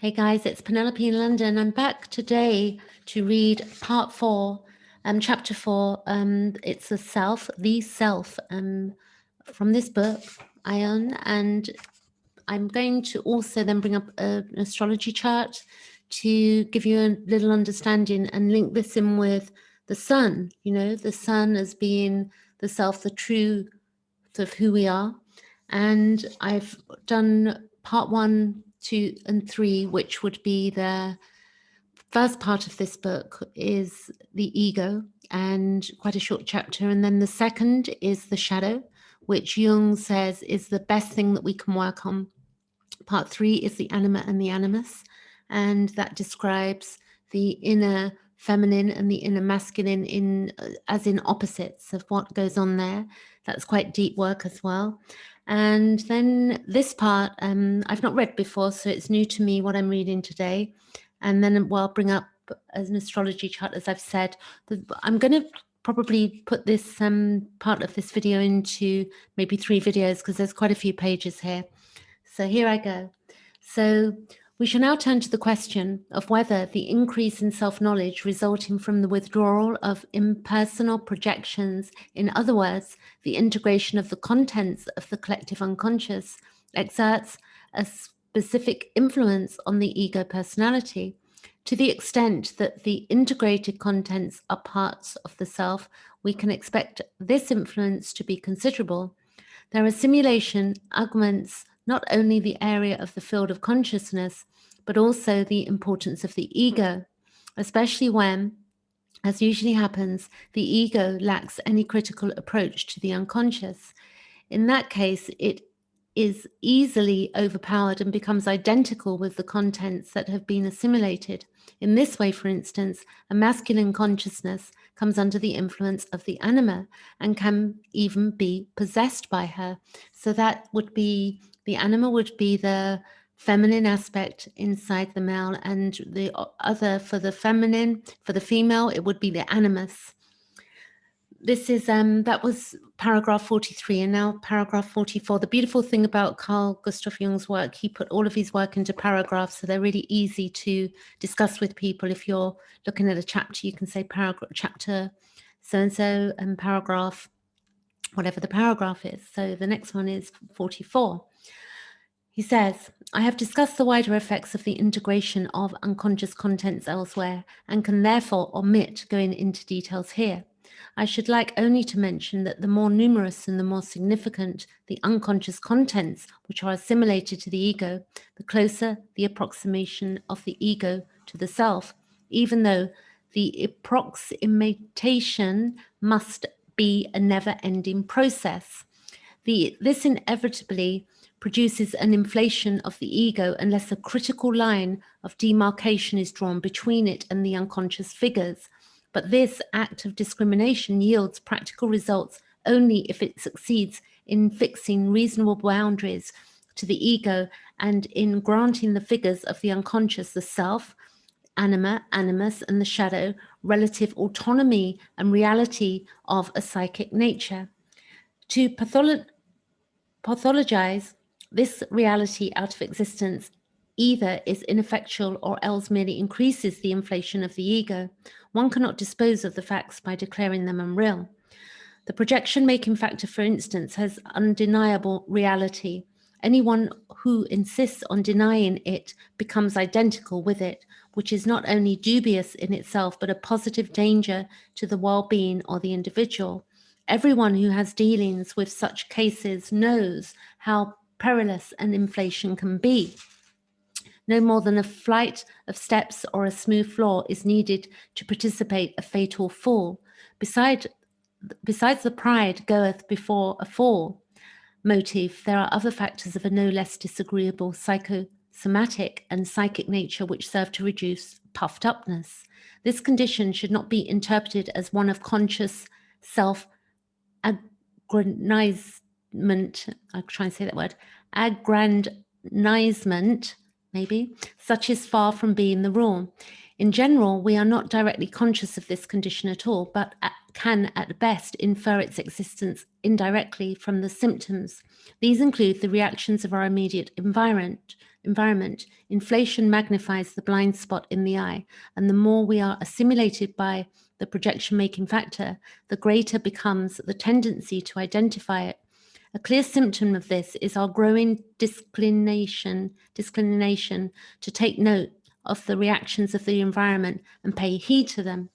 Hey guys, it's Penelope in London. I'm back today to read part 4, chapter 4. It's the self, from this book, Aion, and I'm going to also then bring up an astrology chart to give you a little understanding and link this in with the sun, the sun as being the self, the truth of who we are. And I've done part 1, 2, and 3, which would be the first part of this book is the ego, and quite a short chapter. And then the second is the shadow, which Jung says is the best thing that we can work on. Part 3 is the anima and the animus, and that describes the inner feminine and the inner masculine as in opposites of what goes on there. That's quite deep work as well. And then this part, I've not read before, so it's new to me what I'm reading today. And then I'll bring up as an astrology chart, as I've said. I'm going to probably put this part of this video into maybe 3 videos because there's quite a few pages here. So here I go. So we shall now turn to the question of whether the increase in self-knowledge resulting from the withdrawal of impersonal projections, in other words, the integration of the contents of the collective unconscious, exerts a specific influence on the ego personality. To the extent that the integrated contents are parts of the self, we can expect this influence to be considerable. Their assimilation augments not only the area of the field of consciousness, but also the importance of the ego, especially when, as usually happens, the ego lacks any critical approach to the unconscious. In that case, it is easily overpowered and becomes identical with the contents that have been assimilated. In this way, for instance, a masculine consciousness comes under the influence of the anima and can even be possessed by her. So that would be, the anima would be the feminine aspect inside the male, and the other for the feminine, for the female, it would be the animus. This is, that was paragraph 43, and now paragraph 44. The beautiful thing about Carl Gustav Jung's work, he put all of his work into paragraphs, so they're really easy to discuss with people. If you're looking at a chapter, you can say paragraph, chapter so-and-so, and paragraph, whatever the paragraph is. So the next one is 44. He says, I have discussed the wider effects of the integration of unconscious contents elsewhere, and can therefore omit going into details here. I should like only to mention that the more numerous and the more significant the unconscious contents which are assimilated to the ego, the closer the approximation of the ego to the self, even though the approximation must be a never-ending process. This inevitably produces an inflation of the ego unless a critical line of demarcation is drawn between it and the unconscious figures. But this act of discrimination yields practical results only if it succeeds in fixing reasonable boundaries to the ego and in granting the figures of the unconscious, the self, anima, animus, and the shadow, relative autonomy and reality of a psychic nature. To pathologize this reality out of existence either is ineffectual or else merely increases the inflation of the ego. One cannot dispose of the facts by declaring them unreal. The projection-making factor, for instance, has undeniable reality. Anyone who insists on denying it becomes identical with it, which is not only dubious in itself, but a positive danger to the well-being of the individual. Everyone who has dealings with such cases knows how perilous an inflation can be. No more than a flight of steps or a smooth floor is needed to precipitate a fatal fall. Besides the pride goeth before a fall motive, there are other factors of a no less disagreeable psychosomatic and psychic nature which serve to reduce puffed upness. This condition should not be interpreted as one of conscious self-aggrandizement, I'll try and say that word, aggrandizement, maybe, such is far from being the rule. In general, we are not directly conscious of this condition at all, but can at best infer its existence indirectly from the symptoms. These include the reactions of our immediate environment. Inflation magnifies the blind spot in the eye, and the more we are assimilated by the projection-making factor, the greater becomes the tendency to identify it. A clear symptom of this is our growing disinclination to take note of the reactions of the environment and pay heed to them.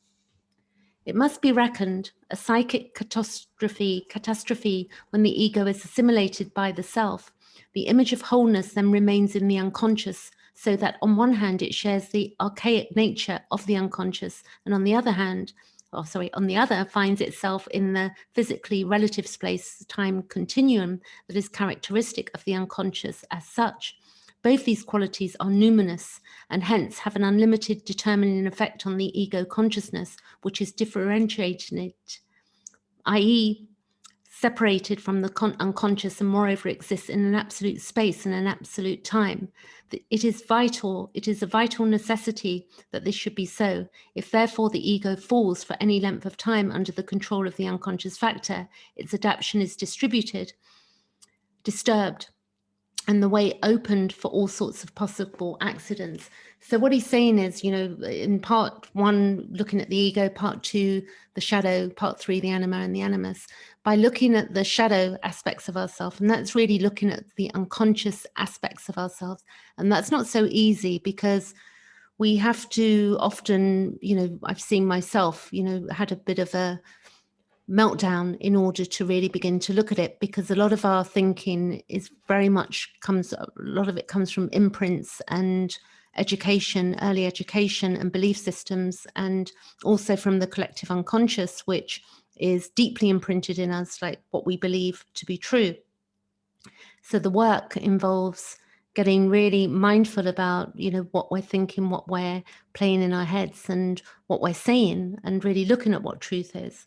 It must be reckoned a psychic catastrophe when the ego is assimilated by the self. The image of wholeness then remains in the unconscious, so that on one hand it shares the archaic nature of the unconscious, and on the other, finds itself in the physically relative space-time continuum that is characteristic of the unconscious as such. Both these qualities are numinous and hence have an unlimited determining effect on the ego consciousness, which is differentiated, i.e., separated from the unconscious, and moreover exists in an absolute space and an absolute time. It is a vital necessity that this should be so. If therefore the ego falls for any length of time under the control of the unconscious factor, its adaptation is disturbed, and the way opened for all sorts of possible accidents. So what he's saying is, in part one, looking at the ego, part two, the shadow, part three, the anima and the animus, by looking at the shadow aspects of ourselves, and that's really looking at the unconscious aspects of ourselves. And that's not so easy, because we have to often, I've seen myself, had a bit of a meltdown in order to really begin to look at it, because a lot of our thinking is a lot of it comes from imprints and education, early education and belief systems, and also from the collective unconscious, which is deeply imprinted in us, like what we believe to be true. So the work involves getting really mindful about, what we're thinking, what we're playing in our heads, and what we're saying, and really looking at what truth is.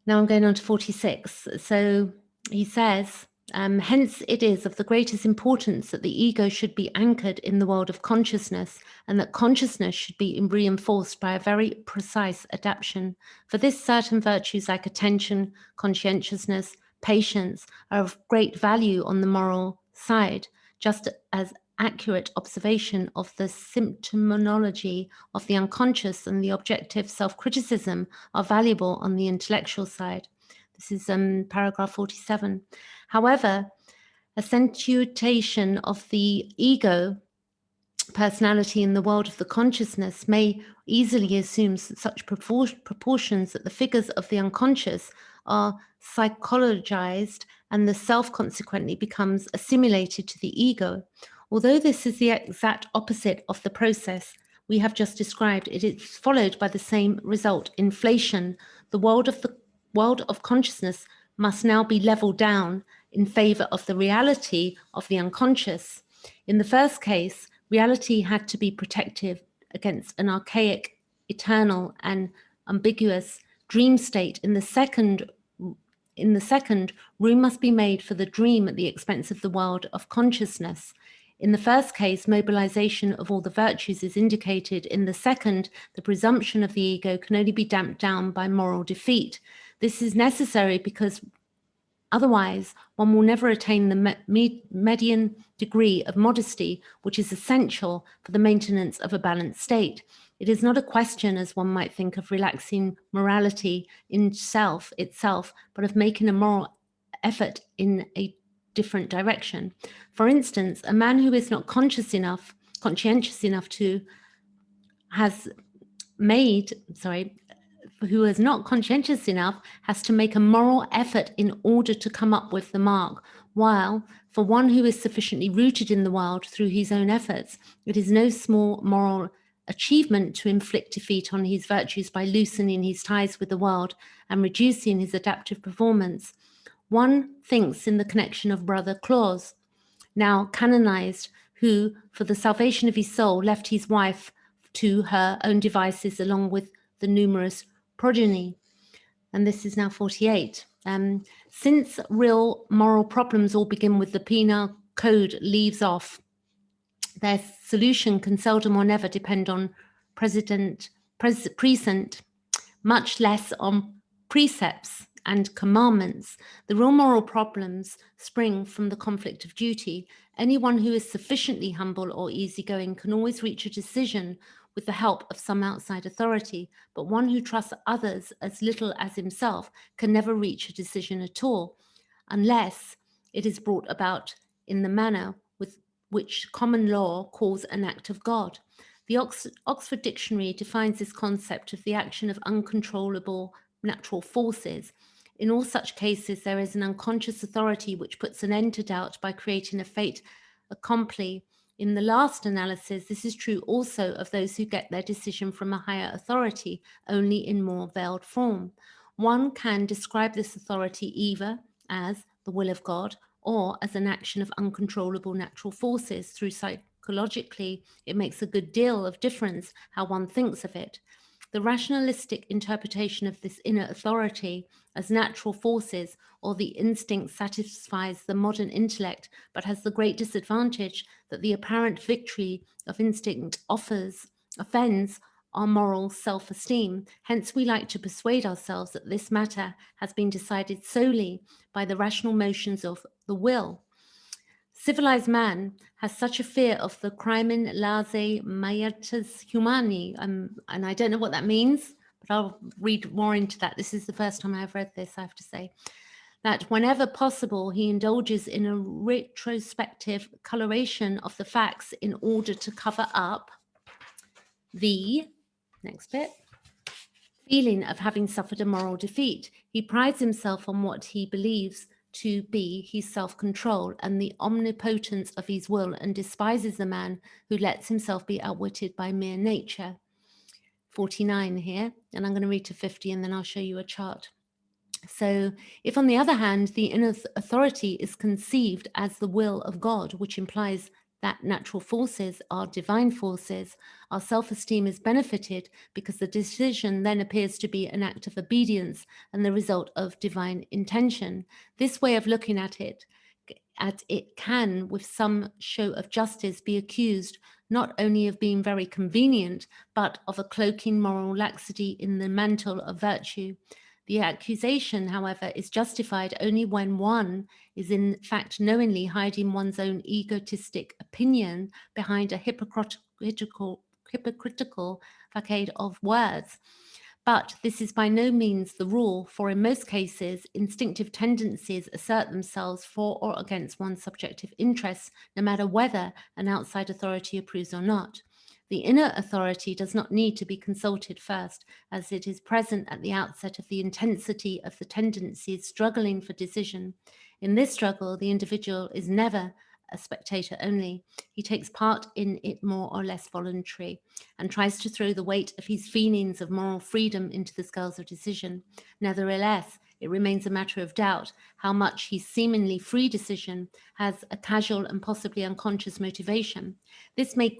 Now I'm going on to 46. So he says, hence it is of the greatest importance that the ego should be anchored in the world of consciousness, and that consciousness should be reinforced by a very precise adaptation. For this, certain virtues like attention, conscientiousness, patience are of great value on the moral side, just as accurate observation of the symptomology of the unconscious and the objective self-criticism are valuable on the intellectual side. This is paragraph 47. However, accentuation of the ego personality in the world of the consciousness may easily assume such proportions that the figures of the unconscious are psychologized, and the self consequently becomes assimilated to the ego. Although this is the exact opposite of the process we have just described, it is followed by the same result: inflation. The world of consciousness must now be leveled down in favor of the reality of the unconscious. In the first case, reality had to be protected against an archaic, eternal, and ambiguous dream state. In the second, room must be made for the dream at the expense of the world of consciousness. In the first case, mobilization of all the virtues is indicated. In the second, the presumption of the ego can only be damped down by moral defeat. This is necessary because otherwise one will never attain the median degree of modesty, which is essential for the maintenance of a balanced state. It is not a question, as one might think, of relaxing morality in itself, but of making a moral effort in a different direction. For instance, a man who is not conscientious enough has to make a moral effort in order to come up with the mark, while for one who is sufficiently rooted in the world through his own efforts, it is no small moral achievement to inflict defeat on his virtues by loosening his ties with the world and reducing his adaptive performance. One thinks in the connection of Brother Claus, now canonized, who, for the salvation of his soul, left his wife to her own devices along with the numerous progeny. And this is now 48. Since real moral problems all begin with the penal code leaves off, their solution can seldom or never depend on present much less on precepts and commandments. The real moral problems spring from the conflict of duty. Anyone who is sufficiently humble or easygoing can always reach a decision with the help of some outside authority, but one who trusts others as little as himself can never reach a decision at all, unless it is brought about in the manner with which common law calls an act of God. The Oxford Dictionary defines this concept of the action of uncontrollable natural forces. In all such cases, there is an unconscious authority which puts an end to doubt by creating a fait accompli. In the last analysis, this is true also of those who get their decision from a higher authority, only in more veiled form. One can describe this authority either as the will of God or as an action of uncontrollable natural forces. Through psychologically, it makes a good deal of difference how one thinks of it. The rationalistic interpretation of this inner authority as natural forces or the instinct satisfies the modern intellect, but has the great disadvantage that the apparent victory of instinct offends our moral self-esteem. Hence, we like to persuade ourselves that this matter has been decided solely by the rational motions of the will. Civilized man has such a fear of the crimen lase majestatis humani, and I don't know what that means, but I'll read more into that. This is the first time I've read this, I have to say, that whenever possible, he indulges in a retrospective coloration of the facts in order to cover up the, next bit, feeling of having suffered a moral defeat. He prides himself on what he believes to be his self-control and the omnipotence of his will, and despises the man who lets himself be outwitted by mere nature. 49 here, and I'm going to read to 50 and then I'll show you a chart. So if, on the other hand, the inner authority is conceived as the will of God, which implies that natural forces are divine forces, our self-esteem is benefited because the decision then appears to be an act of obedience and the result of divine intention. This way of looking at it can, with some show of justice, be accused not only of being very convenient, but of a cloaking moral laxity in the mantle of virtue. The accusation, however, is justified only when one is in fact knowingly hiding one's own egotistic opinion behind a hypocritical facade of words. But this is by no means the rule, for in most cases, instinctive tendencies assert themselves for or against one's subjective interests, no matter whether an outside authority approves or not. The inner authority does not need to be consulted first, as it is present at the outset of the intensity of the tendencies struggling for decision. In this struggle, the individual is never a spectator only. He takes part in it more or less voluntary and tries to throw the weight of his feelings of moral freedom into the scales of decision. Nevertheless, it remains a matter of doubt how much his seemingly free decision has a casual and possibly unconscious motivation. This may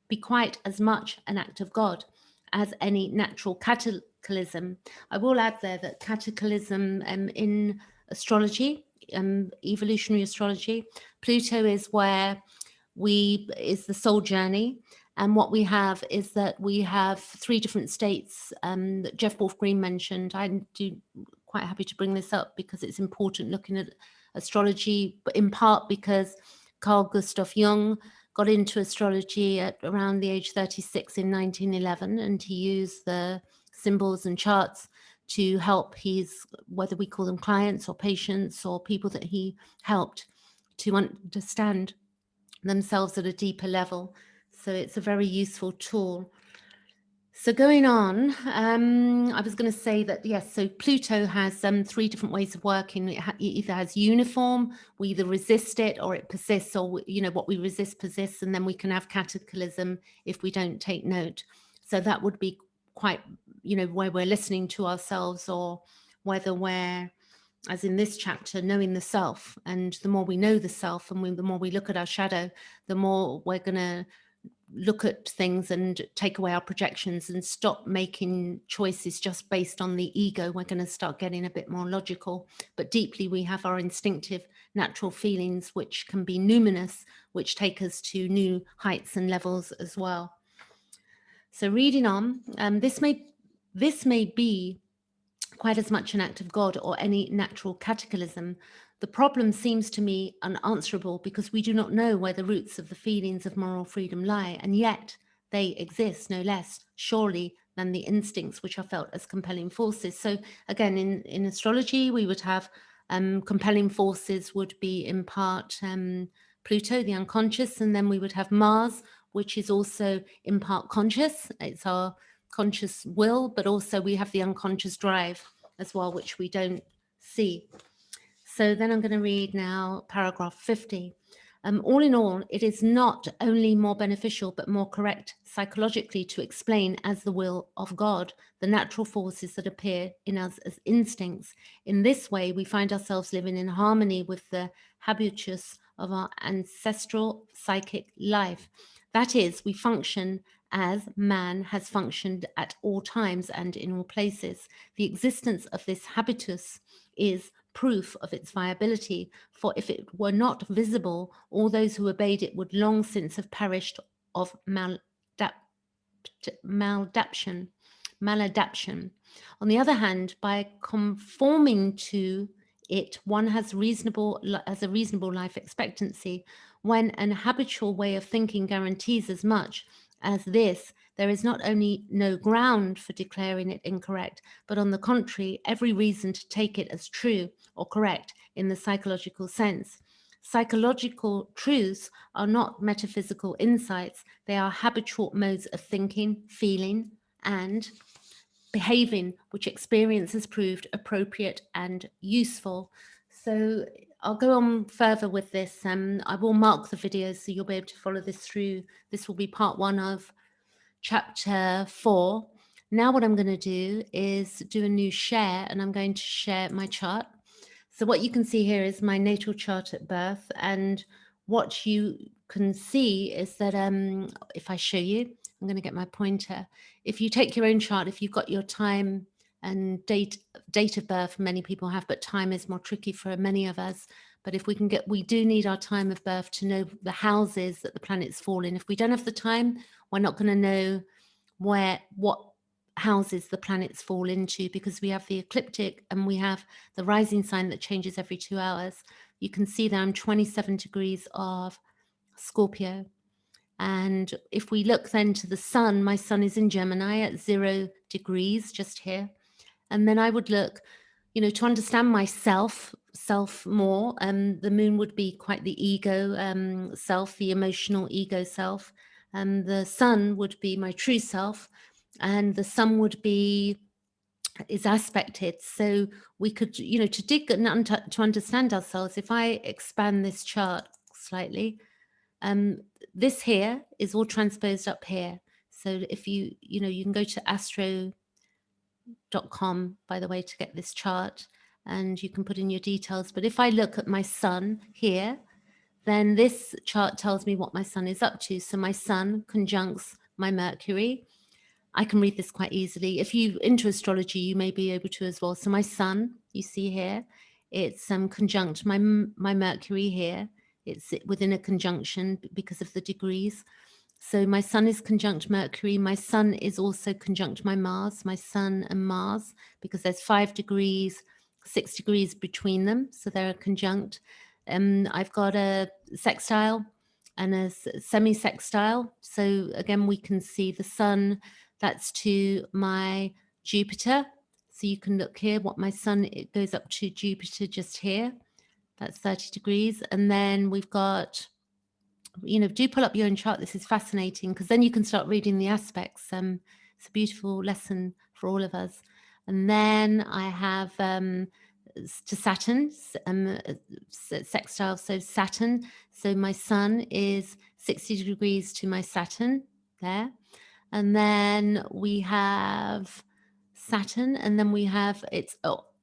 be quite as much an act of God as any natural cataclysm. I will add there that cataclysm in astrology, evolutionary astrology, Pluto is where is the soul journey. And what we have is that we have 3 different states that Jeff Wolf Green mentioned. I'm quite happy to bring this up because it's important looking at astrology, but in part because Carl Jung got into astrology at around the age 36 in 1911, and he used the symbols and charts to help his, whether we call them clients or patients or people that he helped, to understand themselves at a deeper level. So it's a very useful tool. So going on, I was going to say that, yes, so Pluto has 3 different ways of working. It either has uniform, we either resist it or it persists, or, what we resist persists, and then we can have cataclysm if we don't take note. So that would be quite, where we're listening to ourselves, or whether we're, as in this chapter, knowing the self. And the more we know the self and the more we look at our shadow, the more we're going to look at things and take away our projections and stop making choices just based on the ego. We're going to start getting a bit more logical, but deeply we have our instinctive natural feelings, which can be numinous, which take us to new heights and levels as well. So reading on, this may This may be quite as much an act of God or any natural cataclysm. The problem seems to me unanswerable because we do not know where the roots of the feelings of moral freedom lie, and yet they exist no less surely than the instincts which are felt as compelling forces. So again, in astrology, we would have compelling forces would be in part Pluto, the unconscious, and then we would have Mars, which is also in part conscious. It's our conscious will, but also we have the unconscious drive as well, which we don't see. So then I'm going to read now paragraph 50. All in all, it is not only more beneficial but more correct psychologically to explain as the will of God the natural forces that appear in us as instincts. In this way, we find ourselves living in harmony with the habitus of our ancestral psychic life. That is, we function as man has functioned at all times and in all places. The existence of this habitus is proof of its viability, for if it were not visible, all those who obeyed it would long since have perished of maladaption. On the other hand, by conforming to it, one has a reasonable life expectancy. When an habitual way of thinking guarantees as much as this, there is not only no ground for declaring it incorrect, but on the contrary, every reason to take it as true or correct in the psychological sense. Psychological truths are not metaphysical insights, they are habitual modes of thinking, feeling, and behaving, which experience has proved appropriate and useful. So I'll go on further with this. I will mark the videos so you'll be able to follow this through. This will be part 1 of chapter 4. Now what I'm going to do is do a new share, and I'm going to share my chart. So what you can see here is my natal chart at birth, and what you can see is that if I show you, I'm going to get my pointer. If you take your own chart, if you've got your time and date of birth, many people have, but time is more tricky for many of us. But if we can get, we do need our time of birth to know the houses that the planets fall in. If we don't have the time, we're not going to know what houses the planets fall into, because we have the ecliptic and we have the rising sign that changes every 2 hours. You can see that I'm 27 degrees of Scorpio. And if we look then to the sun, my sun is in Gemini at 0 degrees, just here. And then I would look, to understand myself more. The moon would be quite the ego self, the emotional ego self. And the sun would be my true self. And the sun would be is aspected. So we could, to dig and to understand ourselves, if I expand this chart slightly, this here is all transposed up here. So if you can go to astro.com, by the way, to get this chart, and you can put in your details. But if I look at my sun here, then this chart tells me what my sun is up to. So my sun conjuncts my Mercury. I can read this quite easily. If you're into astrology, you may be able to as well. So my sun, you see here, it's conjunct my Mercury here. It's within a conjunction because of the degrees. So my sun is conjunct Mercury. My sun is also conjunct my Mars, my sun and Mars, because there's 5 degrees, 6 degrees between them. So they're conjunct. I've got a sextile and a semi-sextile. So again, we can see the sun, that's to my Jupiter. So you can look here what my sun, it goes up to Jupiter just here. That's 30 degrees. And then we've got, do pull up your own chart. This is fascinating because then you can start reading the aspects. It's a beautiful lesson for all of us. And then I have to Saturn, sextile, so Saturn. So my sun is 60 degrees to my Saturn there. And then we have Saturn, and then we have, it's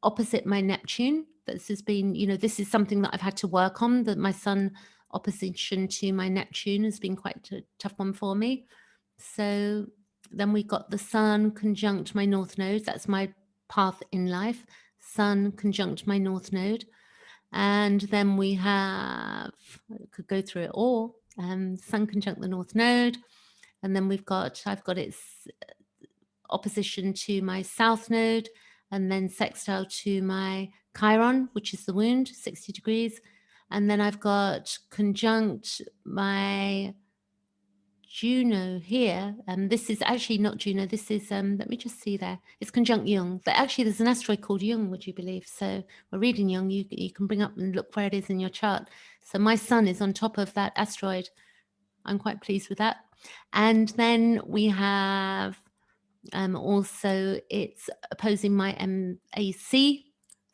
opposite my Neptune. This has been, this is something that I've had to work on, that my sun opposition to my Neptune has been quite a tough one for me. So then we got the sun conjunct my North Node. That's my path in life. Sun conjunct my North Node. And then we have, I could go through it all, Sun conjunct the North Node. And then I've got its opposition to my south node, and then sextile to my Chiron, which is the wound, 60 degrees. And then I've got conjunct my Juno here. This is actually not Juno. This is, let me just see there. It's conjunct Jung. But actually, there's an asteroid called Jung, would you believe? So we're reading Jung. You can bring up and look where it is in your chart. So my sun is on top of that asteroid. I'm quite pleased with that. And then we have also it's opposing my MAC.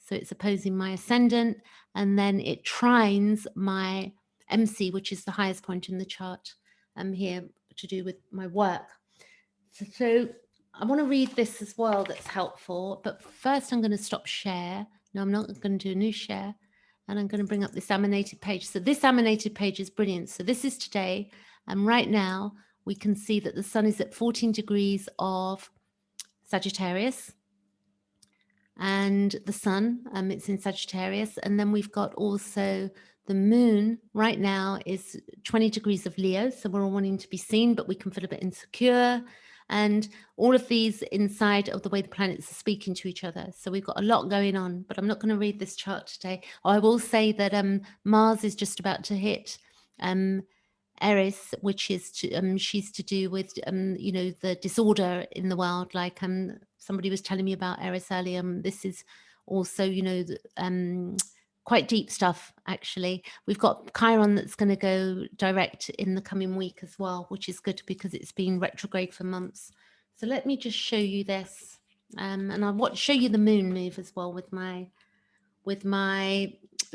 So it's opposing my ascendant. And then it trines my MC, which is the highest point in the chart. Here to do with my work. So I want to read this as well that's helpful, but first I'm going to stop share. No, I'm not going to do a new share, and I'm going to bring up this laminated page. So this laminated page is brilliant. So this is today, and right now we can see that the sun is at 14 degrees of Sagittarius, and the sun, it's in Sagittarius, and then we've got also the moon right now is 20 degrees of Leo, so we're all wanting to be seen, but we can feel a bit insecure, and all of these inside of the way the planets are speaking to each other. So we've got a lot going on, but I'm not going to read this chart today. I will say that Mars is just about to hit Eris, which is she's to do with you know, the disorder in the world. Like somebody was telling me about Eris earlier. This is also, you know, quite deep stuff. Actually, we've got Chiron that's going to go direct in the coming week as well, which is good because it's been retrograde for months. So let me just show you this, and I want to show you the moon move as well with my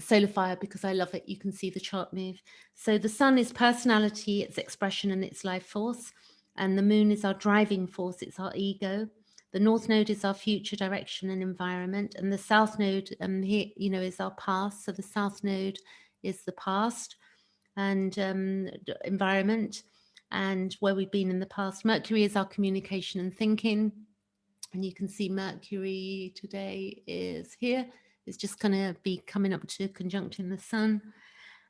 solar fire, because I love it. You can see the chart move. So the sun is personality, its expression, and its life force. And the moon is our driving force. It's our ego. The north node is our future direction and environment. And the south node here, you know, is our past. So the south node is the past and environment and where we've been in the past. Mercury is our communication and thinking. And you can see Mercury today is here. It's just going to be coming up to conjuncting the sun.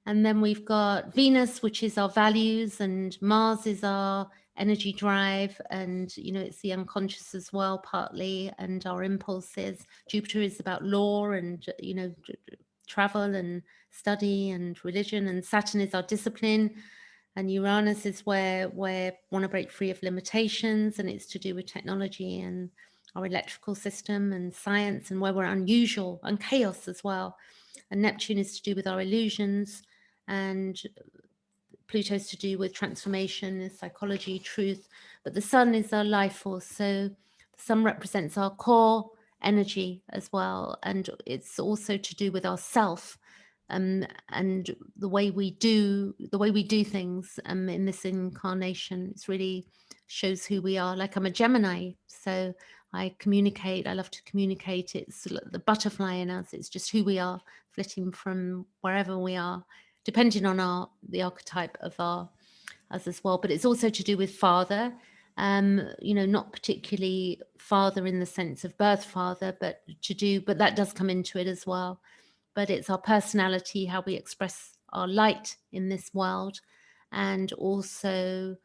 And then we've got Venus, which is our values, and Mars is our energy drive. And, you know, it's the unconscious as well, partly, and our impulses. Jupiter is about law and, you know, travel and study and religion. And Saturn is our discipline. And Uranus is where we want to break free of limitations, and it's to do with technology and our electrical system and science, and where we're unusual and chaos as well. And Neptune is to do with our illusions, and Pluto's to do with transformation, psychology, truth. But the sun is our life force. So the sun represents our core energy as well. And it's also to do with our self. And the way we do things in this incarnation. It's really shows who we are. Like I'm a Gemini, so I communicate. I love to communicate. It's the butterfly in us. It's just who we are, flitting from wherever we are, depending on the archetype of us as well. But it's also to do with father. You know, not particularly father in the sense of birth father, but that does come into it as well. But it's our personality, how we express our light in this world, and also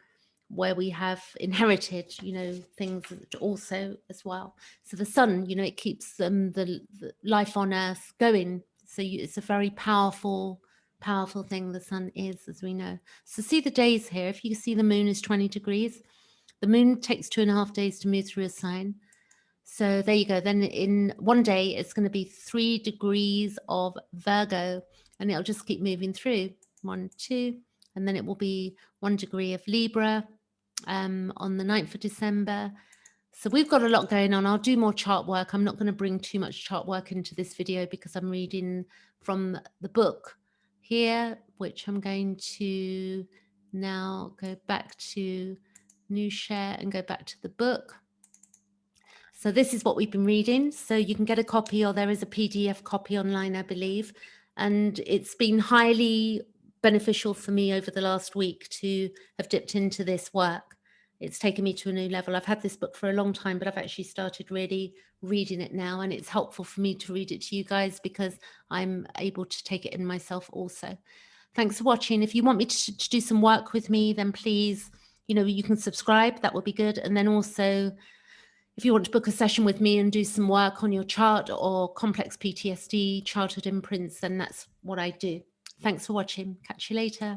where we have inherited, you know, things also as well. So the sun, you know, it keeps the life on earth going. So it's a very powerful thing, the sun is, as we know. So see the days here. If you see the moon is 20 degrees, the moon takes 2.5 days to move through a sign. So there you go. Then in one day, it's going to be 3 degrees of Virgo, and it'll just keep moving through 1, 2, and then it will be 1 degree of Libra on the 9th of December. So we've got a lot going on. I'll do more chart work. I'm not going to bring too much chart work into this video because I'm reading from the book here, which I'm going to now go back to new share and go back to the book. So this is what we've been reading. So you can get a copy, or there is a PDF copy online, I believe. And it's been highly beneficial for me over the last week to have dipped into this work. It's taken me to a new level. I've had this book for a long time, but I've actually started really reading it now. And it's helpful for me to read it to you guys because I'm able to take it in myself also. Thanks for watching. If you want me to do some work with me, then please, you know, you can subscribe. That would be good. And then also, if you want to book a session with me and do some work on your chart or complex PTSD, childhood imprints, then that's what I do. Thanks for watching. Catch you later.